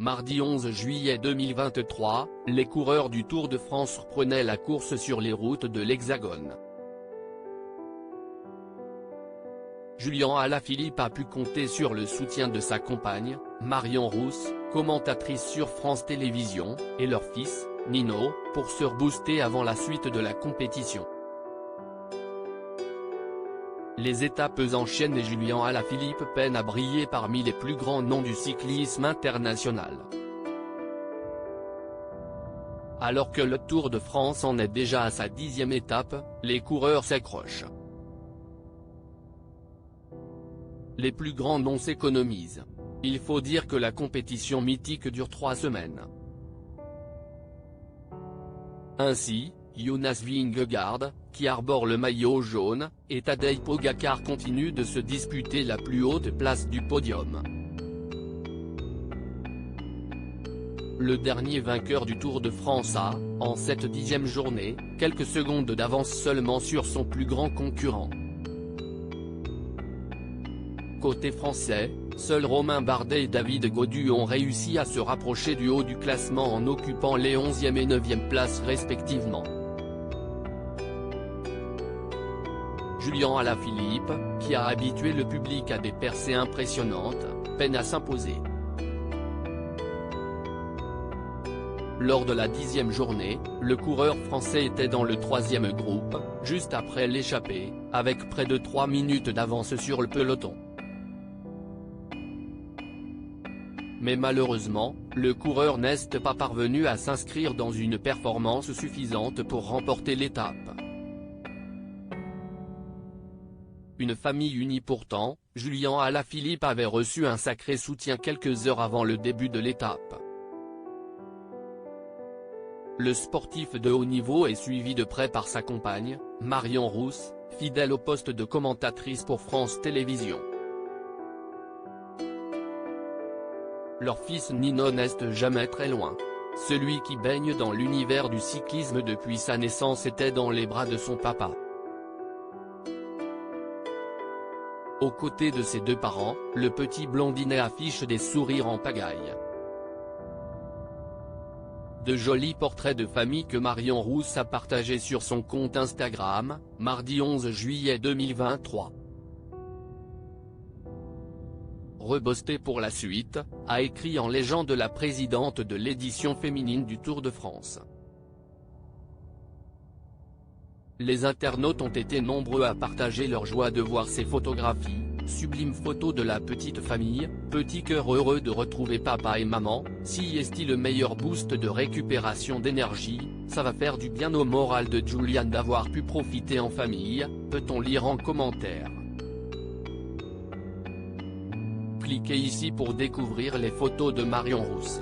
Mardi 11 juillet 2023, les coureurs du Tour de France reprenaient la course sur les routes de l'Hexagone. Julien Alaphilippe a pu compter sur le soutien de sa compagne, Marion Rousse, commentatrice sur France Télévisions, et leur fils, Nino, pour se rebooster avant la suite de la compétition. Les étapes s'enchaînent et Julien Alaphilippe peine à briller parmi les plus grands noms du cyclisme international. Alors que le Tour de France en est déjà à sa 10e étape, les coureurs s'accrochent. Les plus grands noms s'économisent. Il faut dire que la compétition mythique dure 3 semaines. Ainsi, Jonas Vingegaard, qui arbore le maillot jaune, et Tadej Pogačar continuent de se disputer la plus haute place du podium. Le dernier vainqueur du Tour de France a, en cette 10e journée, quelques secondes d'avance seulement sur son plus grand concurrent. Côté français, seuls Romain Bardet et David Gaudu ont réussi à se rapprocher du haut du classement en occupant les 11e et 9e places respectivement. Julien Alaphilippe, qui a habitué le public à des percées impressionnantes, peine à s'imposer. Lors de la 10e journée, le coureur français était dans le 3e groupe, juste après l'échappée, avec près de 3 minutes d'avance sur le peloton. Mais malheureusement, le coureur n'est pas parvenu à s'inscrire dans une performance suffisante pour remporter l'étape. Une famille unie pourtant, Julien Alaphilippe avait reçu un sacré soutien quelques heures avant le début de l'étape. Le sportif de haut niveau est suivi de près par sa compagne, Marion Rousse, fidèle au poste de commentatrice pour France Télévisions. Leur fils Nino n'est jamais très loin. Celui qui baigne dans l'univers du cyclisme depuis sa naissance était dans les bras de son papa. Aux côtés de ses deux parents, le petit blondinet affiche des sourires en pagaille. De jolis portraits de famille que Marion Rousse a partagés sur son compte Instagram, mardi 11 juillet 2023. Rebostée pour la suite, a écrit en légende la présidente de l'édition féminine du Tour de France. Les internautes ont été nombreux à partager leur joie de voir ces photographies, sublimes photos de la petite famille, petit cœur heureux de retrouver papa et maman, si est-il le meilleur boost de récupération d'énergie, ça va faire du bien au moral de Julian d'avoir pu profiter en famille, peut-on lire en commentaire. Cliquez ici pour découvrir les photos de Marion Rousse.